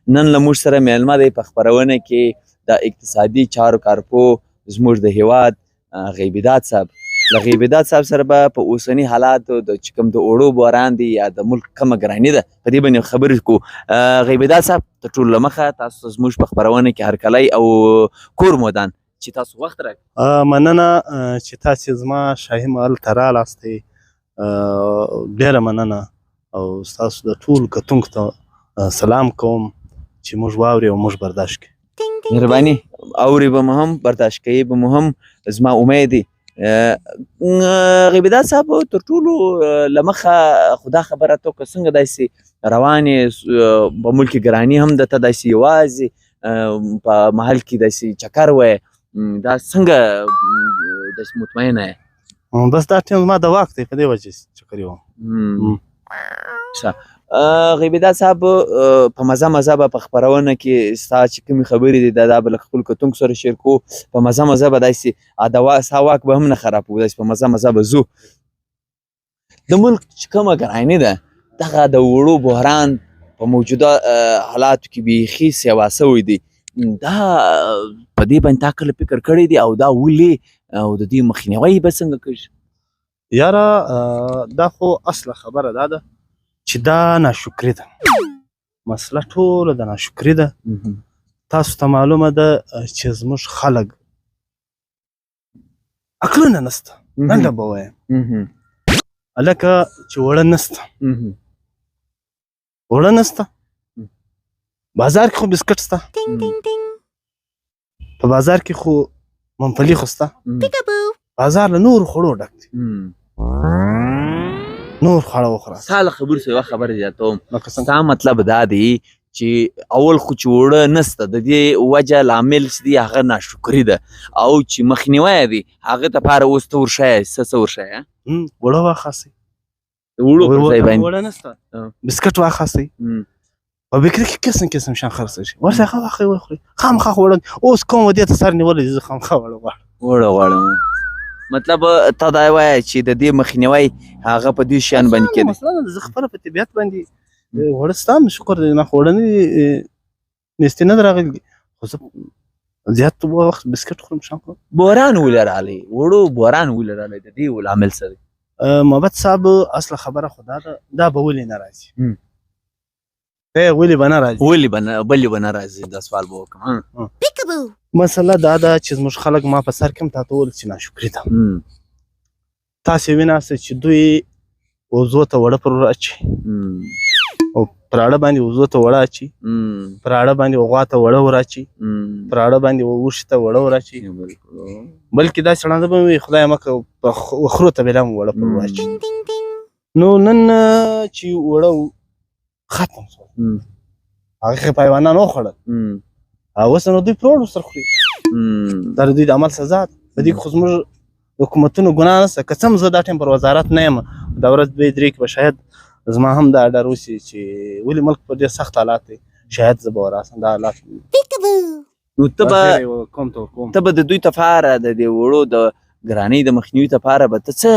نن له موږ سره میلمه دی په خپرونه کې د اقتصادي چارو کارپو زموږ د هیواد غیبیداد صاحب. له غیبیداد صاحب سره به په اوسني حالاتو د چې کوم د اوړو بحران دی یا د ملک کمه ګراني ده په دې باندې خبرې کوو. غیبیداد صاحب د ټولو له مخه تاسو زموږ په خپرونه کې هرکلی او کور مودان چې تاسو وخت راکړئ. مننه چې تاسې زما شاهي محل ته رالاستئ، ډېره مننه او ستاسو د ټولو کتونکو ته سلام کوم چې موږ واوري او موږ برداشت کړي. مهرباني اوري به مو هم برداشت کوي به مو هم زما امید دی. غیبیداد صاحب تر ټولو له مخه خو دا خبره تو که څنګه داسې روانې په ملک ګراني هم درته داسې یوازې په محل کې داسې چکر وایې دا څنګه داسې مطمئنه یې؟ بس دا ټیم زما د واک دی په دې وجې چکر یې وم. غیبیداد صاحب په مزه به په خپرونه کې ستا چې کومې خبرې دي دا به له خپلو کتونکو سره شیر کوو. په مزه به داسې ستا واک به هم نه خرابوو، داسې په مزه به ځو. د ملک چې کومه ګراني ده دغه د وړو بحران په موجوده حالاتو کې بیخي سیوا سوی دی. دا په دې باندې تا کله فکر کړی دی او دا ولې او د دې مخنیوی به څنګه کېږي؟ یاره دا خو اصله خبره دا ده چې دا ناشکري ده، مسله ټوله د ناشکري ده. تاسو ته معلومه ده چې زموږ خلک عقلونه نسته، لنډه به وایم هلکه چې وړه نسته، وړه نسته، بازار کې خو بسکټ سته، په بازار کې خو ممپلي خو سته، بازار له نورو خوړو ډک دی، نور خواړه وخوره. ستا له خبرو سره یوه خبره زیاتوم. ستا مطلب دا دی چې اول خو چې وړه نسته د دې وجه لامل چې دی هغه ناشکري ده او چې مخنیوی دی هغه دپاره اوس ته ورشئ څه ورشئ وړه واخاسئ، د وړو پر ځای باندې وړه نسته بسکټ واخاسئ، په بیکري کې قسم قسم شیان خرڅ شي، ورسره هغه واخلئ وخورئ. خامخا وړه اوس کوم ودې ته سر نیولی زه خامخا وړه غواړم. مطلب تا دا وایه چې د دې مخنیوی هغه په دې شیان باندې کېدی. مثلا زه خپله په طبیعت باندې وړه ستا هم شکر دی نه خو وړه نیستي نه ده راغلي، خو زه زیات وخت بسکټ خورم شام کوم. بحران ولې راغلی؟ وړو بحران ولې راغلی؟ د دې لامل څه دی؟ محمد صاحب اصله خبره خو دا ده دا به ولې نه راځي؟ ولې به نه راځي؟ ولې به نه راځي؟ دا سوال به وکړم. مسله دا ده چې زموږ خلک ما په سر کې هم تاته وویل چې ناشکري ده. تاسې ویناستئ چې دوی وضو ته وړه پر اچوي او پر اړه باندې وضو ته وړه اچوي، پر اړه باندې غوا ته وړه ور اچوي، پر اړه باندې اوښ ته وړه ور اچوي، بلکې داسې ړانده به وي خدای مکه وخرو ته بېله هم وړه پر واچوي. نو نن چې وړه ختم شول هغې په حیوانانو وخوړل اوس نو دوی پلوړ ورسره خوري، دا د دوی د عمل سزا ده. په دې کې خو زموږ د حکومتونو ګناه نشته. که څه هم زه دا ټایم پر وزارت نه یم، دا ورځ دوی درې کې به شاید زما هم دا ډر وشي چې ولې ملک په ډېر سخت حالات دی، شاید زه به وراسم دا حالات. نو ته به د دوی تفاره د دې وړو د ګرانۍ د مخنیوي تفاره به ته څه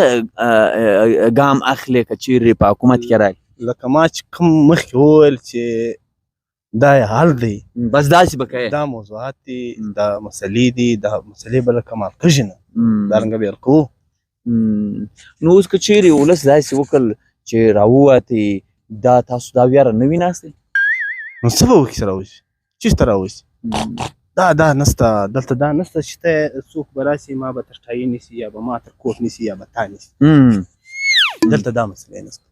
ګام اخلې که چیرې په حکومت کې راغلې؟ لکه ما چې کوم مخکې وویل چې دا یې حل دی، بس داسې به کوې. دا موضوعات دي، دا مسلې دي، دا مسلې به لکه مال کږي نه دارنګه به یې کوو. نو اوس که چیرې ولس داسې وکړل چې راووتې دا تاسو دا ویاره نه وي ناستئ؟ نو څه به وکړي چې راوځي؟ چېرته راوځي؟ دا نسته، دلته دا نسته چې ته څوک به راسي ما به تر ټایي نیسي یا به ما تر کوټ نیسي یا به تا نیسي. دلته دا مسلې نسته.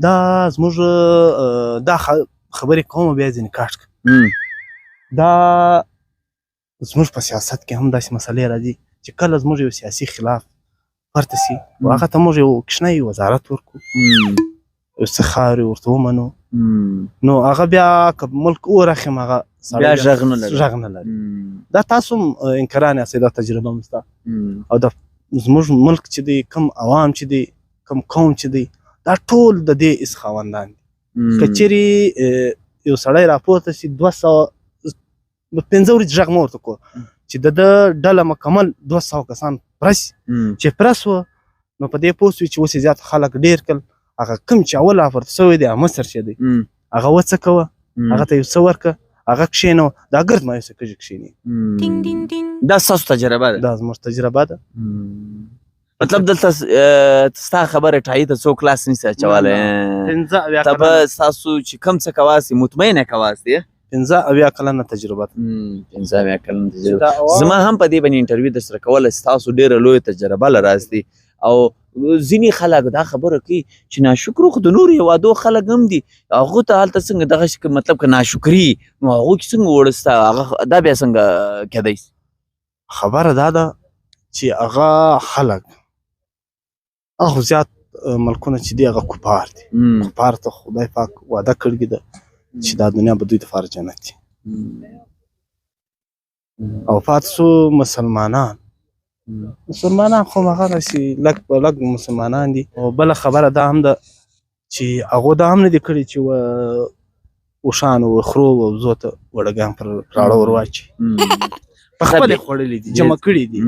دا زموږ دا خبرې کوم بیا ځینې کاټ کړه. دا زموږ په سیاست کې هم داسې مسلې راځي چې کله زموږ یو سیاسي خلاف پرته سي او هغه ته موږ یو کوچنی وزارت ورکړو، یو څه خاورې ورته ومنو، نو هغه بیا که ملک وراخیم هغه بیا غږ نه لري. دا تاسو هم انکران یاستئ، دا تجربه هم سته. او د زموږ ملک چې دی کوم عوام چې دی کوم قوم چې دی دا ټول د دې اس خاوندان دي. که چیرې یو سړی راپورته سي 200 پنځه ورځې غږ مه ورته کوه چې د ده ډله مکمل 200 کسان پرس چې پرس وه نو په دې پوه سوي چې اوس یې زیات خلک ډېر کړل. هغه کوم چې اول افورت سوی دی مصر چې دی هغه وڅه کوه هغه ته یو څه ورکړه هغه کښېنو دا ګرد مایوسه کږې کښېني دا ستاسو تجربه ده دا زموږ تجربه ده مطلب دلته ستا خبره ټایي ته څوک لاس نشي اچولی پنځه اویا ته به ستاسو چې کوم څه کواسې مطمئنه کواسې پنځه اویا کلنه تجربه ده پنځه اویا کلنه تجربه زما هم په دې باندې انټرویو درسره کوله ستاسو ډېره لویه تجربه له راستي او ځینې خلک دا خبره کوي چې ناشکرو خو د نورو هېوادو خلک هم دي هغو ته هلته څنګه دغسې مطلب که ناشکري نو هغو کې څنګه وړه ستا هغه دا بیا څنګه کیدی شي خبره دا ده چې هغه خلک هغه زیات ملکونه چې دي هغه کفار دي کفار ته خدای پاک وعده کړې ده چې دا دنیا به دوی دپاره جنت دي او پاتې شو مسلمانان خو هغه داسې لږ په لږ مسلمانان دي او بله خبره دا هم ده چې هغو دا هم نه دي کړي چې اوښانو خرو او وزو ته وړګان پر راړه ور واچي په خپل یې خوړلي دي جمع کړي دي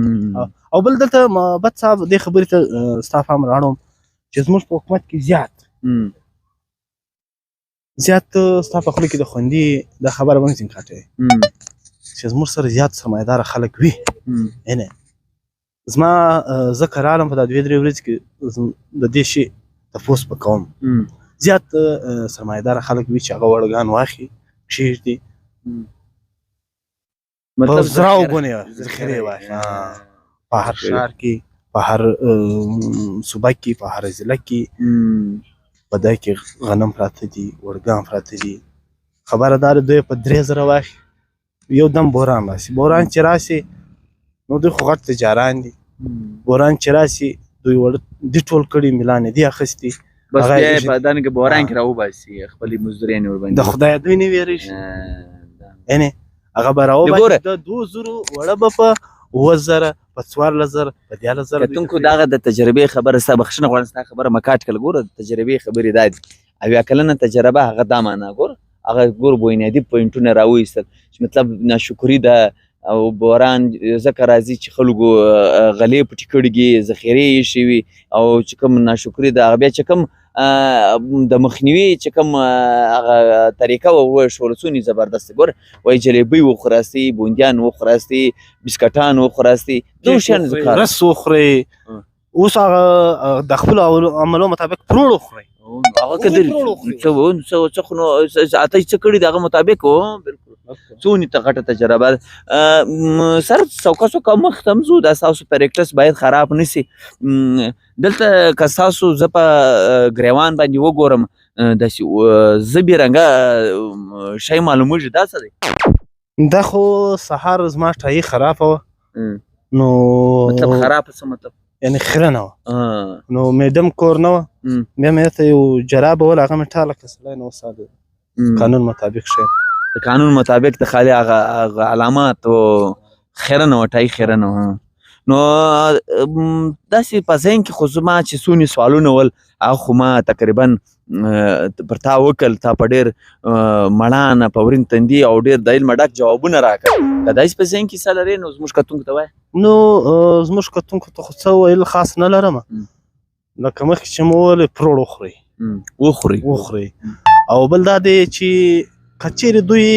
او بل دلته محبت صاحب دې خبرې ته ستا پام راړم چې زموږ په حکومت کې زیات ستا په خوله کې د خوندي دا خبره به نه ځینې کاټوي چې زموږ سره زیات سرمایه‌داره خلک وي زما زه که رالم په دا 2-3 ورځې کې د دې شي تپوس به کوم زیات سرمایه‌داره خلک وي چې هغه وړګان واخلي کښېږدي په زراو ګونې ذخیرې واخلي په هر ښار کې په هر صوبه کې په هر ضلع کې په دې کې غنم پراته دي وړګان پراته دي خبره دا ده دوی په 3000 واخلي یو دم بوران راسي بوران چې راسي نو دوی خو غټ تجاران دي بوران چې راسي دوی دي ټول کړي میلان دي اخیستي بس بیا یې په دانګه بوران کې راوباسي خپلې مزدورۍ نه ورباندې د خدای دوی نه ویریږي یعنې هغه به راوباسي د 2000 وړه به په 2000 په 14000 په 10000 کتونکو دغه د تجربې خبره ستا بخښنه غواړم ستا خبره مکاټ کړه ګوره د تجربې خبرې دا دي اویا کلنه تجربه هغه دا معنا ګوره هغه ګوره بنیادي پوینټونه راوایستل چې مطلب ناشکري ده او بوران ځکه راځي چې خلکو غلې پټې کړي دي ذخیرې یې شوي او چې کوم ناشکري ده هغه بیا چې کوم د مخنیوي چې کوم هغه طریقه وښوله څونې زبردسته ګوره وایي جلیبۍ وخوراستئ بوندیان وخوراستئ بسکټان وخوراستئ دغه شیان رس وخورئ اوس هغه د خپلو عملو مطابق پروړ وخورئ هغه که څه خو نو اته څه کړي د هغه مطابق و بلکل څونې ته غټه تجربه ده سر څوکه مخ ته هم ځو دا ستاسو پریکټس باید خراب نه سي دلته که ستاسو زه په ګریوان باندې وګورم داسې زه بېرنګه شی معلومېږي دا څه دی دا خو سهار زما ټایي خرابه وه نو مطلب خرابه څه مطلب یعنې خیره نه وه نو میډم کور نه وه بیا مې ته یو جرابه وله هغه مې ټاله کړه سړی نو اوس قانون مطابق ښیم د قانون مطابق د خالي هغه علامات او خیره نه وه ټایي خیره نه وه نو داسې په ذهن کې خو زما چې څونې سوالونه ول هغه خو ما تقریبا پر تا وکړل تا په ډېر مړانه په ورین تندي او ډېر د علمه ډک جوابونه راکړل که داسې په ذهن کې څه لرې نو زموږ کتونکو ته وایه نو زموږ کتونکو ته خو څه ویل خاص نه لرم لکه مخکې چې مو وویل پروړ وخورئ او بل دا دی چې که چیرې دوی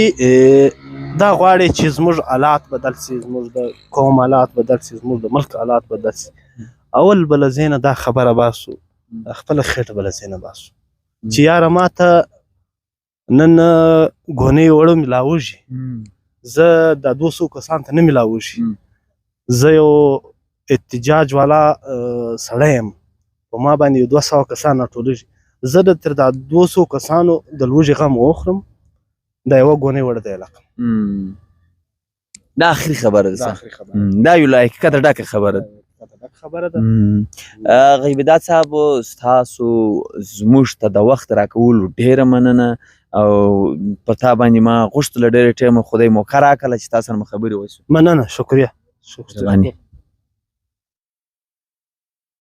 دا غواړي چې زموږ حالات بدل سي زموږ د قوم حالات بدل سي زموږ د ملک حالات بدل سي اول به له ذهنه دا خبره باسو خپله خېټه به له ذهنه باسو چې یاره ما ته نن ګونۍ وړه میلاوږي زه دا 200 کسانو ته نه میلاوږي زه یو احتجاج والا سړی یم په ما باندې 200 کسان راټولېږي زه تر دا 200 کسانو د لوږې غم وخورم دا یوه ګونۍ وړه دی لکه دا آخري خبره ده دا یو له حقیقته ډکه خبره ده غیبداد صاحب ستاسو زموږ ته د وخت راکولو ډېره مننه او په تا باندې ما غوښتله ډېرې ټیمه خدای موقع راکړله چې تا سره مو خبرې وشو مننه شکریه